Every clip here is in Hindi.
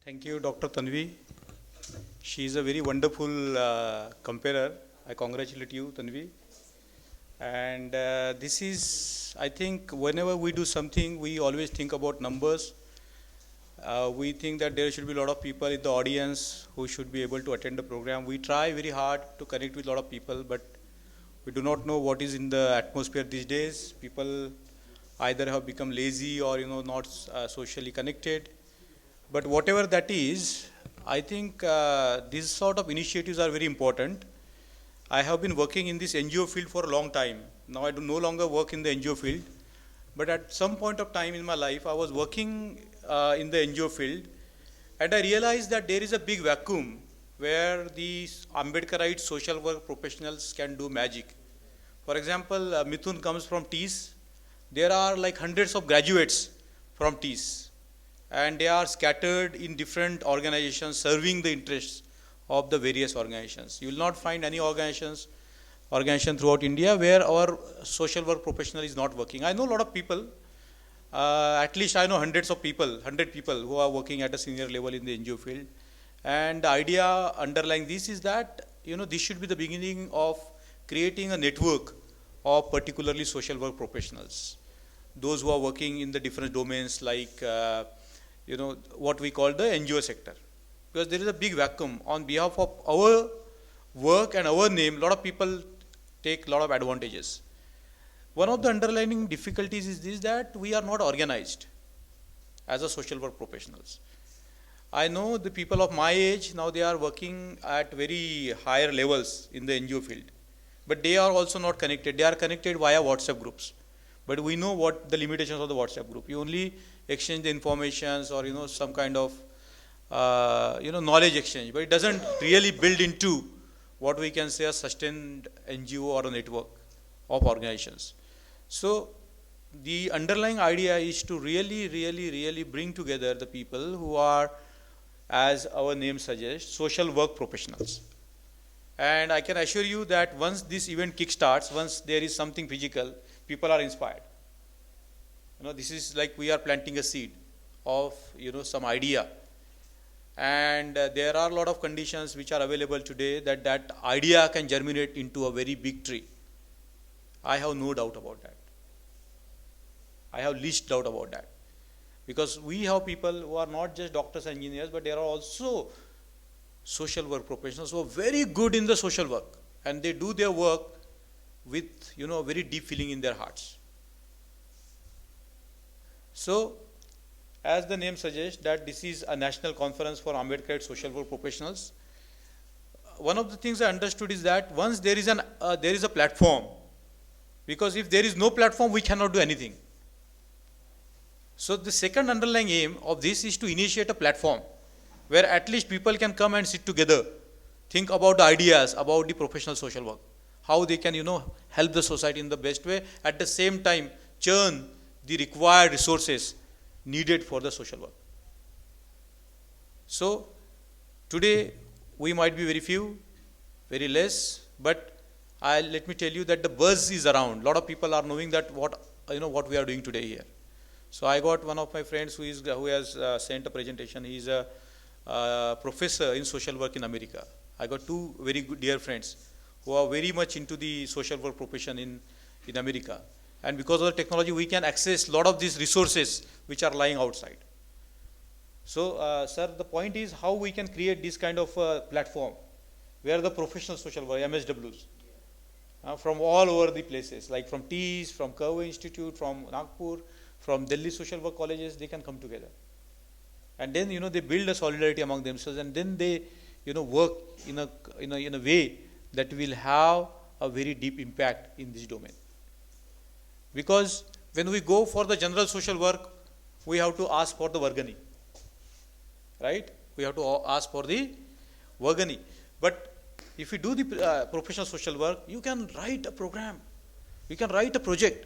Thank you, Dr. Tanvi. She is a very wonderful comparer. I congratulate you, Tanvi. And this is, I think, whenever we do something, we always think about numbers. We think that there should be a lot of people in the audience who should be able to attend the program. We try very hard to connect with a lot of people, but we do not know what is in the atmosphere these days. People either have become lazy or not socially connected. But whatever that is, I think these sort of initiatives are very important. I have been working in this NGO field for a long time. Now I do no longer work in the NGO field, but at some point of time in my life, I was working in the NGO field, and I realized that there is a big vacuum where these Ambedkarite social work professionals can do magic. For example, Mithun comes from TEAS. There are like hundreds of graduates from TEAS, and they are scattered in different organizations serving the interests of the various organizations. You will not find any organization throughout India where our social work professional is not working. I know a lot of people, at least I know hundreds of people, 100 people who are working at a senior level in the NGO field. And the idea underlying this is that, this should be the beginning of creating a network of particularly social work professionals. Those who are working in the different domains like, what we call the NGO sector. Because there is a big vacuum on behalf of our work and our name, a lot of people take a lot of advantages. One of the underlying difficulties is this, that we are not organized as a social work professionals. I know the people of my age, now they are working at very higher levels in the NGO field. But they are also not connected. They are connected via WhatsApp groups. But we know what the limitations of the WhatsApp group. You only exchange the informations or, some kind of, knowledge exchange. But it doesn't really build into what we can say a sustained NGO or a network of organizations. So the underlying idea is to really bring together the people who are, as our name suggests, social work professionals. And I can assure you that once this event kickstarts, once there is something physical, people are inspired. This is like we are planting a seed of, some idea. And there are a lot of conditions which are available today that idea can germinate into a very big tree. I have no doubt about that. I have least doubt about that. Because we have people who are not just doctors and engineers, but there are also social work professionals who are very good in the social work. And they do their work with, a very deep feeling in their hearts. So, as the name suggests, that this is a national conference for Ambedkarite social work professionals. One of the things I understood is that once there is a platform, because if there is no platform, we cannot do anything. So the second underlying aim of this is to initiate a platform where at least people can come and sit together, think about the ideas about the professional social work, how they can, help the society in the best way, at the same time churn the required resources needed for the social work. So today we might be very few, very less, but let me tell you that the buzz is around. A lot of people are knowing that what we are doing today here. So I got one of my friends who has sent a presentation. He is a professor in social work in America. I got two very good dear friends who are very much into the social work profession in America. And because of the technology, we can access a lot of these resources which are lying outside. So, sir, the point is how we can create this kind of platform where the professional social work, MSWs, from all over the places, like from TEAS, from Curve Institute, from Nagpur, from Delhi social work colleges, they can come together. And then, they build a solidarity among themselves, and then they, work in a way that will have a very deep impact in this domain. Because when we go for the general social work, we have to ask for the Vargani. Right? We have to ask for the Vargani. But if you do the professional social work, you can write a program. You can write a project.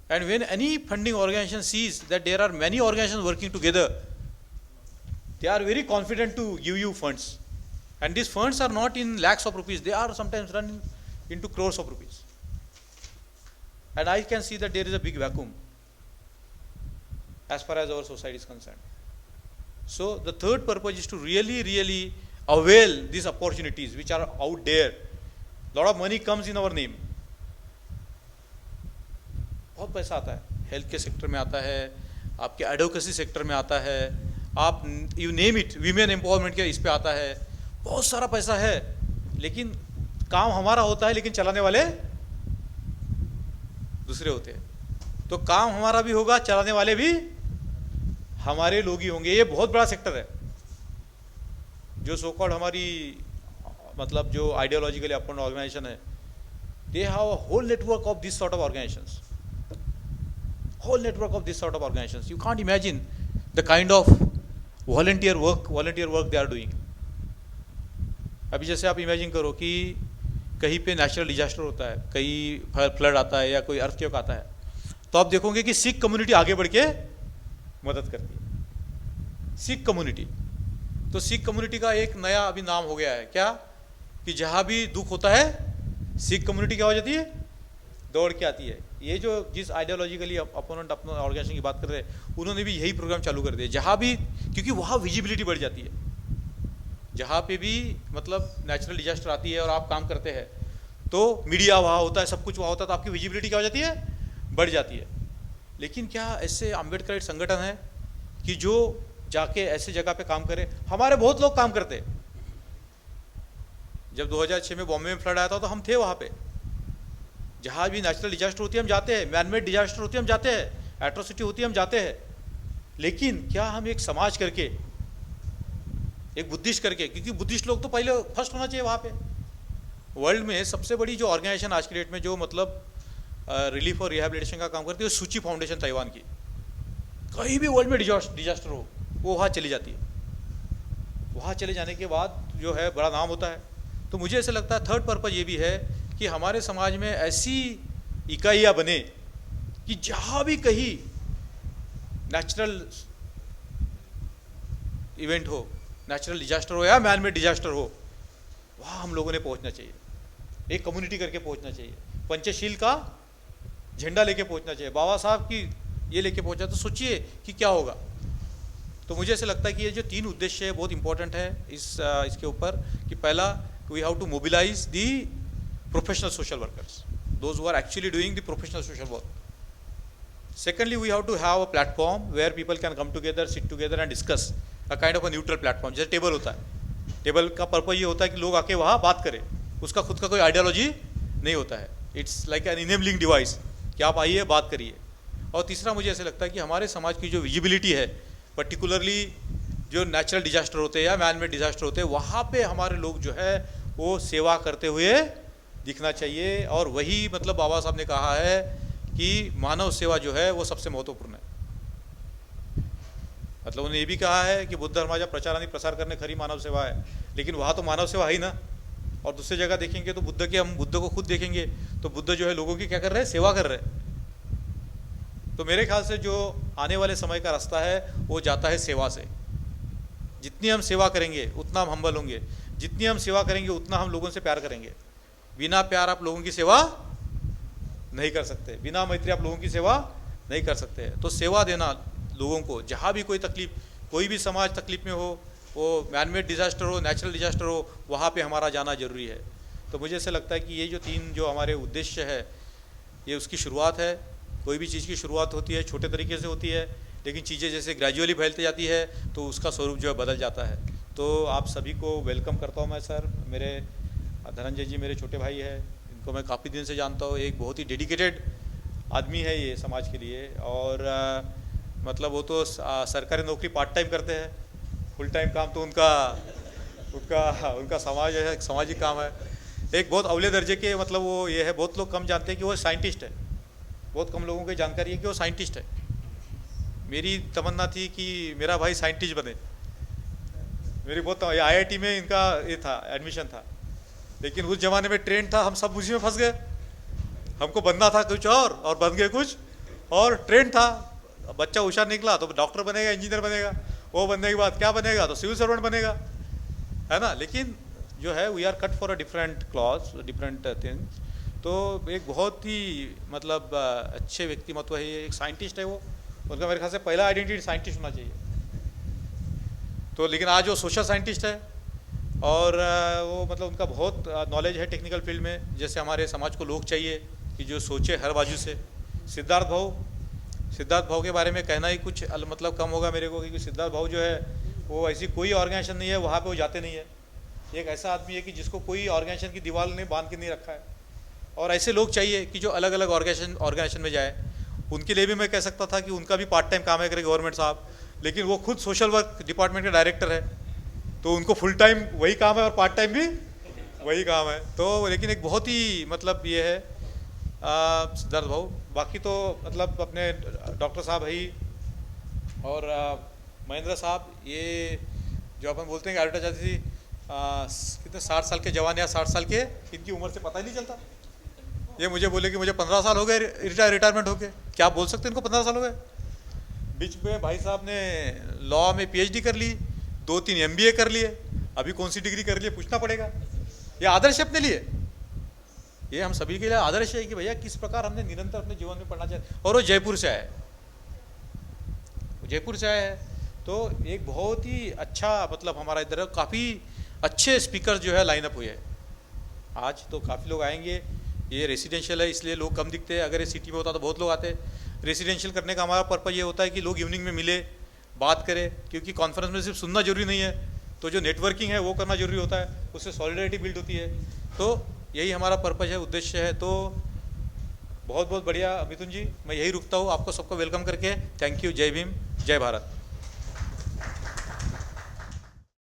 And when any funding organization sees that there are many organizations working together, they are very confident to give you funds. And these funds are not in lakhs of rupees. They are sometimes run into crores of rupees. And I can see that there is a big vacuum as far as our society is concerned. So the third purpose is to really avail these opportunities which are out there. Lot of money comes in our name. बहुत पैसा आता है, हेल्थ के सेक्टर में आता है, आपके एडवोकेसी सेक्टर में आता है, आप you name it, women empowerment के इस पे आता है, बहुत सारा पैसा है, लेकिन काम हमारा होता है, लेकिन चलाने वाले दूसरे होते हैं। तो काम हमारा भी होगा, चलाने वाले भी हमारे लोग ही होंगे। ये बहुत बड़ा सेक्टर है जो सो कॉल्ड हमारी मतलब जो आइडियोलॉजिकली अपन ऑर्गेनाइजेशन है, they have a whole network of this sort of organizations, whole network of this sort of organizations. You can't imagine the kind of volunteer work they are doing. अभी जैसे आप इमेजिन करो कि कहीं पे नेचुरल डिजास्टर होता है, कहीं फ्लड आता है या कोई अर्थक्वेक आता है, तो आप देखोगे कि सिख कम्युनिटी आगे बढ़ के मदद करती है। सिख कम्युनिटी, तो सिख कम्युनिटी का एक नया अभी नाम हो गया है क्या, कि जहाँ भी दुख होता है सिख कम्युनिटी क्या हो जाती है, दौड़ के आती है। ये जो जिस आइडियोलॉजिकली अपोनेंट अपने ऑर्गेनाइजेशन की बात कर रहे हैं, उन्होंने भी यही प्रोग्राम चालू कर दिया, जहाँ भी, क्योंकि वहाँ विजिबिलिटी बढ़ जाती है। जहाँ पे भी मतलब नेचुरल डिजास्टर आती है और आप काम करते हैं, तो मीडिया वहाँ होता है, सब कुछ वहाँ होता है, तो आपकी विजिबिलिटी क्या हो जाती है, बढ़ जाती है। लेकिन क्या ऐसे अम्बेडकर संगठन है कि जो जाके ऐसे जगह पे काम करे? हमारे बहुत लोग काम करते। जब 2006 में बॉम्बे में फ्लड आया था तो हम थे वहाँ पे। जहाँ भी नेचुरल डिजास्टर होती है हम जाते हैं, मैनमेड डिजास्टर होती है हम जाते हैं, एट्रोसिटी होती है हम जाते हैं। लेकिन क्या हम एक समाज करके, एक बुद्धिस्ट करके, क्योंकि बुद्धिस्ट लोग तो पहले फर्स्ट होना चाहिए वहाँ पे। वर्ल्ड में सबसे बड़ी जो ऑर्गेनाइजेशन आज की डेट में जो मतलब रिलीफ और रिहेबिलिटेशन का काम करती है, सूची फाउंडेशन ताइवान की। कहीं भी वर्ल्ड में डिजास्टर हो वो वहाँ चली जाती है। वहाँ चले जाने के बाद जो है बड़ा नाम होता है। तो मुझे ऐसा लगता है थर्ड पर्पज ये भी है कि हमारे समाज में ऐसी इकाइयाँ बने कि जहाँ भी कहीं नेचुरल इवेंट हो, नेचुरल डिजास्टर हो या मैन मेड डिजास्टर हो, वहाँ हम लोगों ने पहुँचना चाहिए, एक कम्युनिटी करके पहुँचना चाहिए, पंचशील का झंडा लेके पहुँचना चाहिए, बाबा साहब की ये लेके पहुँचा। तो सोचिए कि क्या होगा। तो मुझे ऐसा लगता है कि ये जो 3 उद्देश्य है बहुत इंपॉर्टेंट है इसके ऊपर, कि पहला we have to mobilize the professional social workers, those who are actually doing the professional social work. Secondly, we have to have a platform where people can come together, sit together and discuss a kind of a neutral platform. जैसे टेबल होता है, टेबल का पर्पज ये होता है कि लोग आके वहाँ बात करें, उसका खुद का कोई आइडियोलॉजी नहीं होता है। It's like an enabling device कि आप आइए बात करिए। और तीसरा मुझे ऐसा लगता है कि हमारे समाज की जो विजिबिलिटी है, पर्टिकुलरली जो नेचुरल डिजास्टर होते हैं या मैन मेड डिजास्टर होते हैं, वहाँ पे हमारे लोग जो है वो सेवा करते हुए दिखना चाहिए। और वही मतलब बाबा साहब ने कहा है कि मानव सेवा जो है वो सबसे महत्वपूर्ण है। मतलब उन्होंने ये भी कहा है कि बुद्ध धर्माचा प्रचार आणि प्रसार करने खरी मानव सेवा है, लेकिन वहाँ तो मानव सेवा है ही ना। और दूसरी जगह देखेंगे तो बुद्ध के, हम बुद्ध को खुद देखेंगे तो बुद्ध जो है लोगों की क्या कर रहे हैं, सेवा कर रहे हैं। तो मेरे ख्याल से जो आने वाले समय का रास्ता है वो जाता है सेवा से। जितनी हम सेवा करेंगे उतना हम हम्बल होंगे, जितनी हम सेवा करेंगे उतना हम लोगों से प्यार करेंगे। बिना प्यार आप लोगों की सेवा नहीं कर सकते, बिना मैत्री आप लोगों की सेवा नहीं कर सकते। तो सेवा देना लोगों को, जहाँ भी कोई तकलीफ, कोई भी समाज तकलीफ में हो, वो मैनमेड डिजास्टर हो, नेचुरल डिजास्टर हो, वहाँ पे हमारा जाना जरूरी है। तो मुझे ऐसा लगता है कि ये जो 3 जो हमारे उद्देश्य है, ये उसकी शुरुआत है। कोई भी चीज़ की शुरुआत होती है छोटे तरीके से होती है, लेकिन चीज़ें जैसे ग्रेजुअली फैलती जाती है तो उसका स्वरूप जो है बदल जाता है। तो आप सभी को वेलकम करता हूँ मैं सर। मेरे धनंजय जी मेरे छोटे भाई है, इनको मैं काफ़ी दिन से जानता हूँ। एक बहुत ही डेडिकेटेड आदमी है ये समाज के लिए। और मतलब वो तो सरकारी नौकरी पार्ट टाइम करते हैं, फुल टाइम काम तो उनका समाज है, सामाजिक काम है। एक बहुत अवले दर्जे के मतलब वो ये है, बहुत लोग कम जानते हैं कि वो साइंटिस्ट है, बहुत कम लोगों को जानकारी है कि वो साइंटिस्ट है। मेरी तमन्ना थी कि मेरा भाई साइंटिस्ट बने, मेरी बहुत IIT में इनका ये था, एडमिशन था, लेकिन उस जमाने में ट्रेंड था, हम सब उसी में फंस गए। हमको बनना था कुछ और बन गए कुछ और। ट्रेंड था, बच्चा होशियार निकला तो डॉक्टर बनेगा, इंजीनियर बनेगा, वो बनने के बाद क्या बनेगा, तो सिविल सर्वेंट बनेगा, है ना। लेकिन जो है we are cut for a different clause, different things. तो एक बहुत ही मतलब अच्छे व्यक्तिमत्व है, एक साइंटिस्ट है वो। उनका मेरे ख्याल से पहला आइडेंटिटी साइंटिस्ट होना चाहिए। तो लेकिन आज वो सोशल साइंटिस्ट है और वो मतलब उनका बहुत नॉलेज है टेक्निकल फील्ड में। जैसे हमारे समाज को लोग चाहिए कि जो सोचे हर बाजू से। सिद्धार्थ भाऊ के बारे में कहना ही कुछ मतलब कम होगा मेरे को, क्योंकि सिद्धार्थ भाऊ जो है वो ऐसी कोई ऑर्गेनाइजेशन नहीं है वहाँ पे वो जाते नहीं है। एक ऐसा आदमी है कि जिसको कोई ऑर्गेनाइजेशन की दीवार ने बांध के नहीं रखा है, और ऐसे लोग चाहिए कि जो अलग अलग ऑर्गेनाइजेशन में जाए। उनके लिए भी मैं कह सकता था कि उनका भी पार्ट टाइम काम है करे गवर्नमेंट साहब, लेकिन वो खुद सोशल वर्क डिपार्टमेंट के डायरेक्टर है, तो उनको फुल टाइम वही काम है और पार्ट टाइम भी वही काम है। तो लेकिन एक बहुत ही मतलब ये है सिद्धार्थ भाऊ। बाकी तो मतलब अपने डॉक्टर साहब है ही, और महेंद्र साहब, ये जो अपन बोलते हैं कि एडवर्टाइज आती थी कितने 60 साल के जवान या 60 साल के, इनकी उम्र से पता ही नहीं चलता। ये मुझे बोले कि मुझे 15 साल हो गए रिटायरमेंट होके। क्या आप बोल सकते हैं इनको 15 साल हो गए? बीच में भाई साहब ने लॉ में पीएचडी कर ली, 2-3 एमबीए कर लिए, अभी कौन सी डिग्री कर लिए पूछना पड़ेगा। ये आदर्श है अपने लिए, ये हम सभी के लिए आदर्श है कि भैया किस प्रकार हमने निरंतर अपने जीवन में पढ़ना चाहिए। और वो जयपुर से आया है, तो एक बहुत ही अच्छा मतलब हमारा इधर काफ़ी अच्छे स्पीकर जो है लाइनअप हुए हैं आज। तो काफ़ी लोग आएंगे। ये रेसिडेंशियल है इसलिए लोग कम दिखते हैं, अगर ये सिटी में होता तो बहुत लोग आते। रेसिडेंशियल करने का हमारा पर्पज़ ये होता है कि लोग इवनिंग में मिले, बात करें, क्योंकि कॉन्फ्रेंस में सिर्फ सुनना जरूरी नहीं है, तो जो नेटवर्किंग है वो करना जरूरी होता है, उससे सॉलिडरिटी बिल्ड होती है। तो यही हमारा पर्पज़ है, उद्देश्य है। तो बहुत बहुत बढ़िया मिथुन जी, मैं यही रुकता हूँ आपको सबको वेलकम करके। Thank you. जय भीम, जय भारत।